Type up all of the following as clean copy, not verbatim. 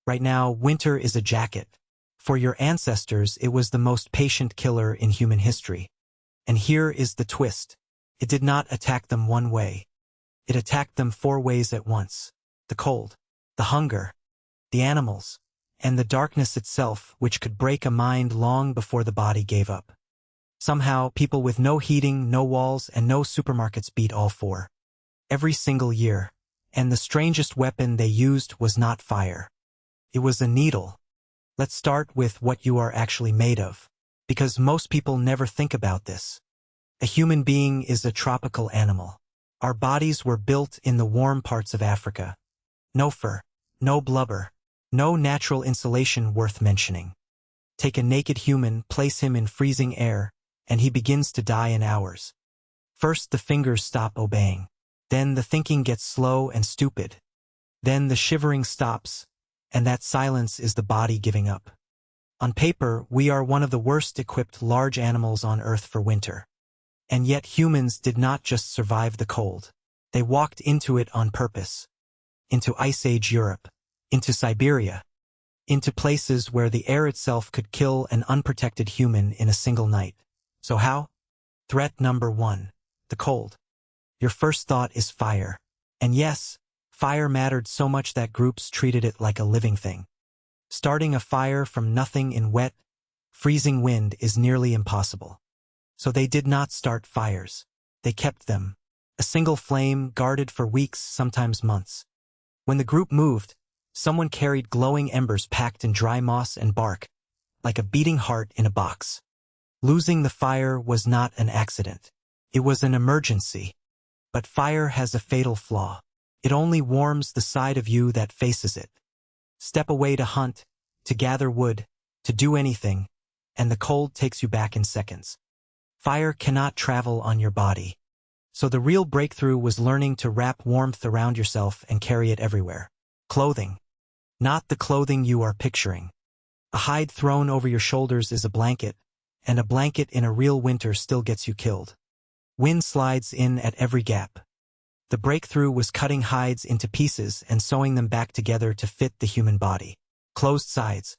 Right now, winter is a jacket. For your ancestors, it was the most patient killer in human history. And here is the twist. It did not attack them one way. It attacked them 4 ways at once. The cold, the hunger, the animals, and the darkness itself, which could break a mind long before the body gave up. Somehow, people with no heating, no walls, and no supermarkets beat all 4. Every single year. And the strangest weapon they used was not fire. It was a needle. Let's start with what you are actually made of, because most people never think about this. A human being is a tropical animal. Our bodies were built in the warm parts of Africa. No fur, no blubber, no natural insulation worth mentioning. Take a naked human, place him in freezing air, and he begins to die in hours. First the fingers stop obeying. Then the thinking gets slow and stupid. Then the shivering stops, and that silence is the body giving up. On paper, we are one of the worst equipped large animals on Earth for winter. And yet humans did not just survive the cold. They walked into it on purpose. Into Ice Age Europe. Into Siberia. Into places where the air itself could kill an unprotected human in a single night. So how? Threat number 1. The cold. Your first thought is fire. And yes, fire mattered so much that groups treated it like a living thing. Starting a fire from nothing in wet, freezing wind is nearly impossible. So they did not start fires. They kept them. A single flame guarded for weeks, sometimes months. When the group moved, someone carried glowing embers packed in dry moss and bark, like a beating heart in a box. Losing the fire was not an accident. It was an emergency. But fire has a fatal flaw. It only warms the side of you that faces it. Step away to hunt, to gather wood, to do anything, and the cold takes you back in seconds. Fire cannot travel on your body. So the real breakthrough was learning to wrap warmth around yourself and carry it everywhere. Clothing. Not the clothing you are picturing. A hide thrown over your shoulders is a blanket, and a blanket in a real winter still gets you killed. Wind slides in at every gap. The breakthrough was cutting hides into pieces and sewing them back together to fit the human body. Closed sides.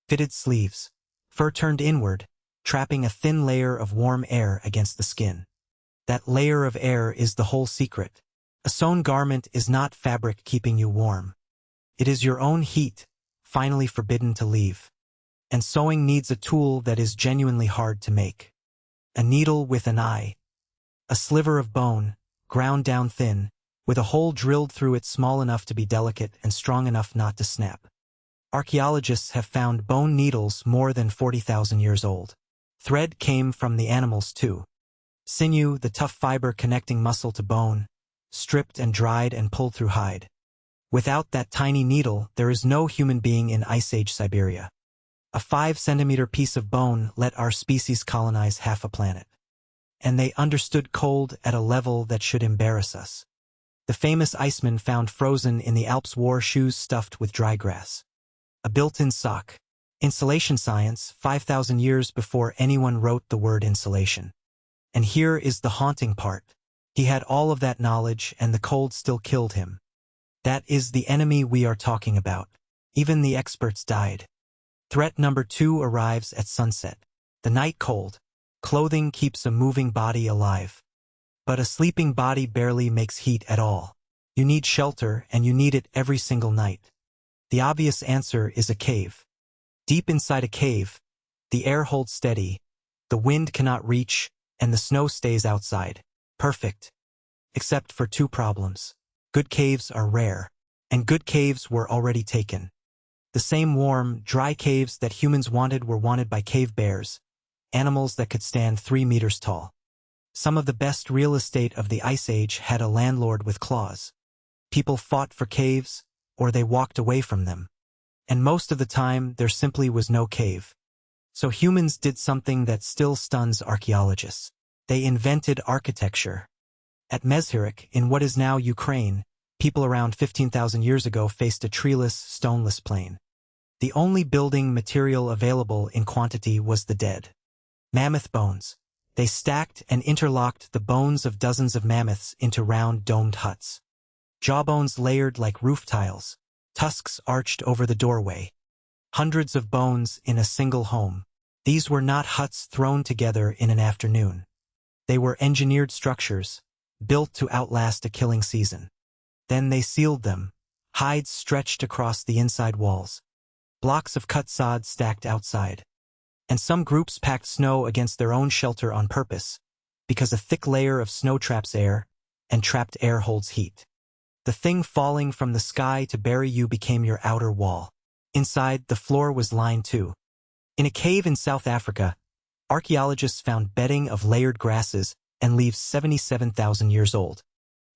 Fitted sleeves. Fur turned inward, trapping a thin layer of warm air against the skin. That layer of air is the whole secret. A sewn garment is not fabric keeping you warm. It is your own heat, finally forbidden to leave. And sewing needs a tool that is genuinely hard to make. A needle with an eye. A sliver of bone, ground down thin, with a hole drilled through it small enough to be delicate and strong enough not to snap. Archaeologists have found bone needles more than 40,000 years old. Thread came from the animals too. Sinew, the tough fiber connecting muscle to bone, stripped and dried and pulled through hide. Without that tiny needle, there is no human being in Ice Age Siberia. A 5-centimeter piece of bone let our species colonize half a planet. And they understood cold at a level that should embarrass us. The famous iceman found frozen in the Alps wore shoes stuffed with dry grass. A built-in sock. Insulation science, 5,000 years before anyone wrote the word insulation. And here is the haunting part. He had all of that knowledge and the cold still killed him. That is the enemy we are talking about. Even the experts died. Threat number 2 arrives at sunset. The night cold. Clothing keeps a moving body alive. But a sleeping body barely makes heat at all. You need shelter, and you need it every single night. The obvious answer is a cave. Deep inside a cave, the air holds steady, the wind cannot reach, and the snow stays outside. Perfect. Except for 2 problems. Good caves are rare, and good caves were already taken. The same warm, dry caves that humans wanted were wanted by cave bears, animals that could stand 3 meters tall. Some of the best real estate of the Ice Age had a landlord with claws. People fought for caves, or they walked away from them. And most of the time, there simply was no cave. So humans did something that still stuns archaeologists. They invented architecture. At Mezhyrich, in what is now Ukraine, people around 15,000 years ago faced a treeless, stoneless plain. The only building material available in quantity was the dead. Mammoth bones. They stacked and interlocked the bones of dozens of mammoths into round domed huts. Jawbones layered like roof tiles. Tusks arched over the doorway. Hundreds of bones in a single home. These were not huts thrown together in an afternoon. They were engineered structures, built to outlast a killing season. Then they sealed them, hides stretched across the inside walls, blocks of cut sod stacked outside. And some groups packed snow against their own shelter on purpose, because a thick layer of snow traps air, and trapped air holds heat. The thing falling from the sky to bury you became your outer wall. Inside, the floor was lined too. In a cave in South Africa, archaeologists found bedding of layered grasses and leaves 77,000 years old.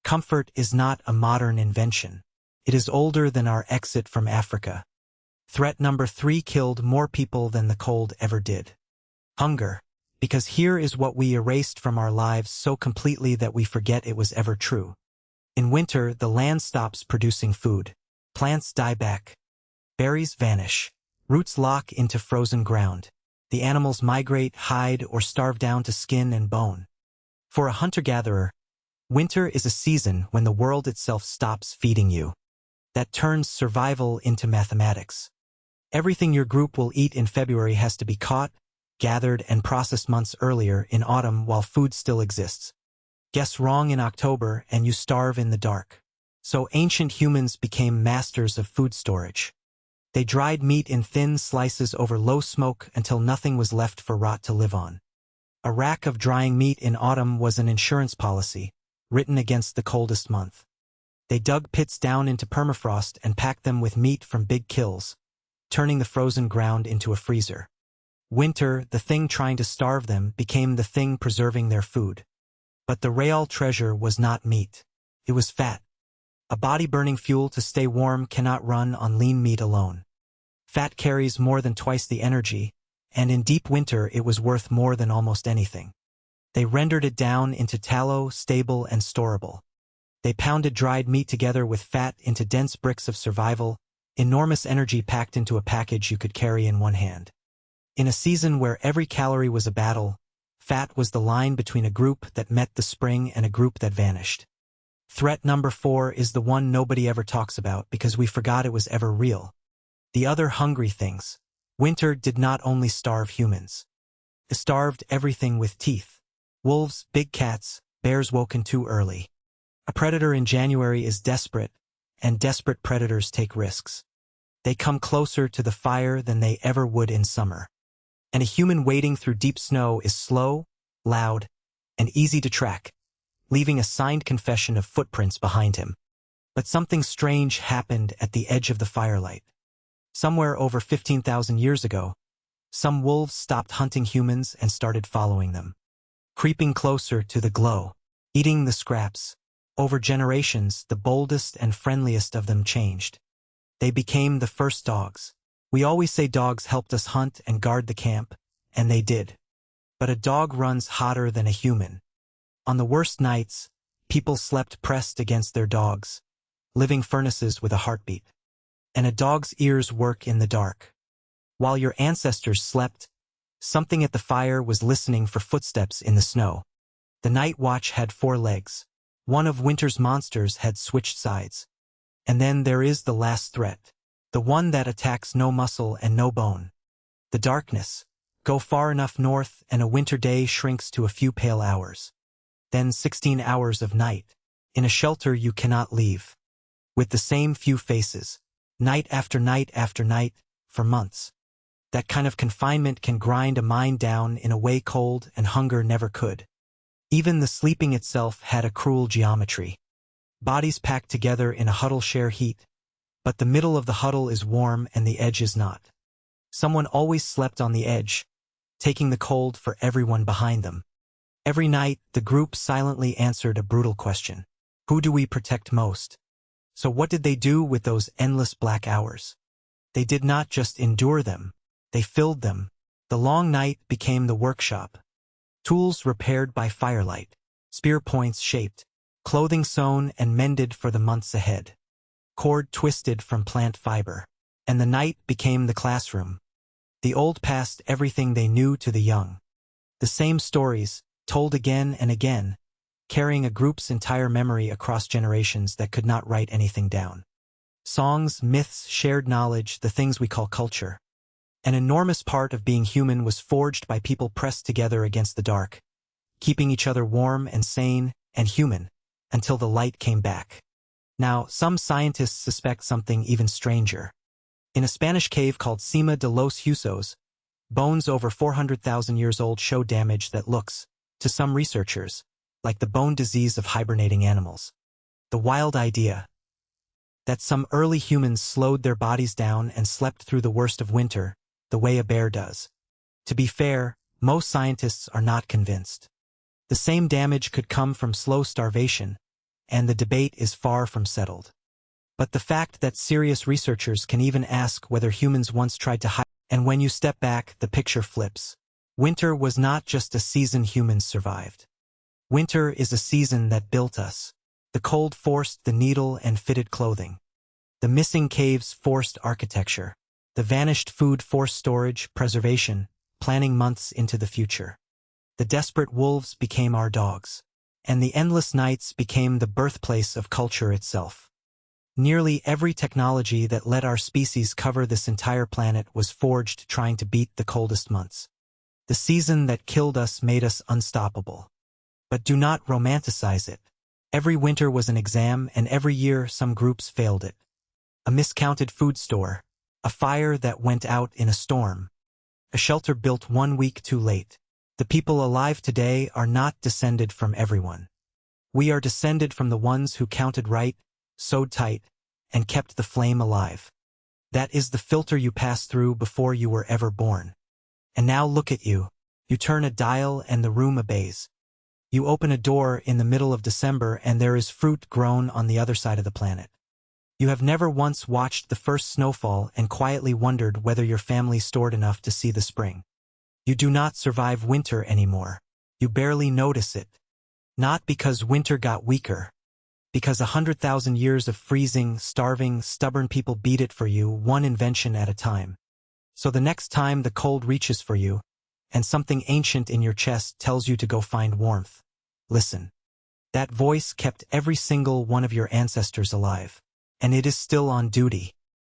Comfort is not a modern invention. It is older than our exit from Africa. Threat number 3 killed more people than the cold ever did. Hunger, because here is what we erased from our lives so completely that we forget it was ever true. In winter, the land stops producing food. Plants die back. Berries vanish. Roots lock into frozen ground. The animals migrate, hide, or starve down to skin and bone. For a hunter-gatherer, winter is a season when the world itself stops feeding you. That turns survival into mathematics. Everything your group will eat in February has to be caught, gathered, and processed months earlier in autumn while food still exists. Guess wrong in October and you starve in the dark. So ancient humans became masters of food storage. They dried meat in thin slices over low smoke until nothing was left for rot to live on. A rack of drying meat in autumn was an insurance policy, written against the coldest month. They dug pits down into permafrost and packed them with meat from big kills, turning the frozen ground into a freezer. Winter, the thing trying to starve them, became the thing preserving their food. But the real treasure was not meat. It was fat. A body-burning fuel to stay warm cannot run on lean meat alone. Fat carries more than twice the energy, and in deep winter it was worth more than almost anything. They rendered it down into tallow, stable, and storable. They pounded dried meat together with fat into dense bricks of survival, enormous energy packed into a package you could carry in one hand. In a season where every calorie was a battle, fat was the line between a group that met the spring and a group that vanished. Threat number 4 is the one nobody ever talks about because we forgot it was ever real. The other hungry things. Winter did not only starve humans. It starved everything with teeth. Wolves, big cats, bears woken too early. A predator in January is desperate, and desperate predators take risks. They come closer to the fire than they ever would in summer. And a human wading through deep snow is slow, loud, and easy to track, leaving a signed confession of footprints behind him. But something strange happened at the edge of the firelight. Somewhere over 15,000 years ago, some wolves stopped hunting humans and started following them. Creeping closer to the glow, eating the scraps. Over generations, the boldest and friendliest of them changed. They became the first dogs. We always say dogs helped us hunt and guard the camp, and they did. But a dog runs hotter than a human. On the worst nights, people slept pressed against their dogs, living furnaces with a heartbeat. And a dog's ears work in the dark. While your ancestors slept, something at the fire was listening for footsteps in the snow. The night watch had 4 legs. One of winter's monsters had switched sides. And then there is the last threat. The one that attacks no muscle and no bone. The darkness. Go far enough north and a winter day shrinks to a few pale hours. Then 16 hours of night. In a shelter you cannot leave. With the same few faces. Night after night after night, for months. That kind of confinement can grind a mind down in a way cold and hunger never could. Even the sleeping itself had a cruel geometry. Bodies packed together in a huddle share heat, but the middle of the huddle is warm and the edge is not. Someone always slept on the edge, taking the cold for everyone behind them. Every night, the group silently answered a brutal question. Who do we protect most? So what did they do with those endless black hours? They did not just endure them, they filled them. The long night became the workshop. Tools repaired by firelight, spear points shaped, clothing sewn and mended for the months ahead. Cord twisted from plant fiber. And the night became the classroom. The old passed everything they knew to the young. The same stories, told again and again, carrying a group's entire memory across generations that could not write anything down. Songs, myths, shared knowledge, the things we call culture. An enormous part of being human was forged by people pressed together against the dark, keeping each other warm and sane and human until the light came back. Now, some scientists suspect something even stranger. In a Spanish cave called Cima de los Huesos, bones over 400,000 years old show damage that looks, to some researchers, like the bone disease of hibernating animals. The wild idea that some early humans slowed their bodies down and slept through the worst of winter, the way a bear does. To be fair, most scientists are not convinced. The same damage could come from slow starvation, and the debate is far from settled. But the fact that serious researchers can even ask whether humans once tried to hide, and when you step back, the picture flips. Winter was not just a season humans survived. Winter is a season that built us. The cold forced the needle and fitted clothing. The missing caves forced architecture. The vanished food forced storage, preservation, planning months into the future. The desperate wolves became our dogs. And the endless nights became the birthplace of culture itself. Nearly every technology that let our species cover this entire planet was forged trying to beat the coldest months. The season that killed us made us unstoppable. But do not romanticize it. Every winter was an exam, and every year some groups failed it. A miscounted food store. A fire that went out in a storm. A shelter built 1 week too late. The people alive today are not descended from everyone. We are descended from the ones who counted right, sewed tight, and kept the flame alive. That is the filter you passed through before you were ever born. And now look at you. You turn a dial and the room obeys. You open a door in the middle of December and there is fruit grown on the other side of the planet. You have never once watched the first snowfall and quietly wondered whether your family stored enough to see the spring. You do not survive winter anymore. You barely notice it. Not because winter got weaker. Because 100,000 years of freezing, starving, stubborn people beat it for you, one invention at a time. So the next time the cold reaches for you, and something ancient in your chest tells you to go find warmth, listen. That voice kept every single one of your ancestors alive. And it is still on duty.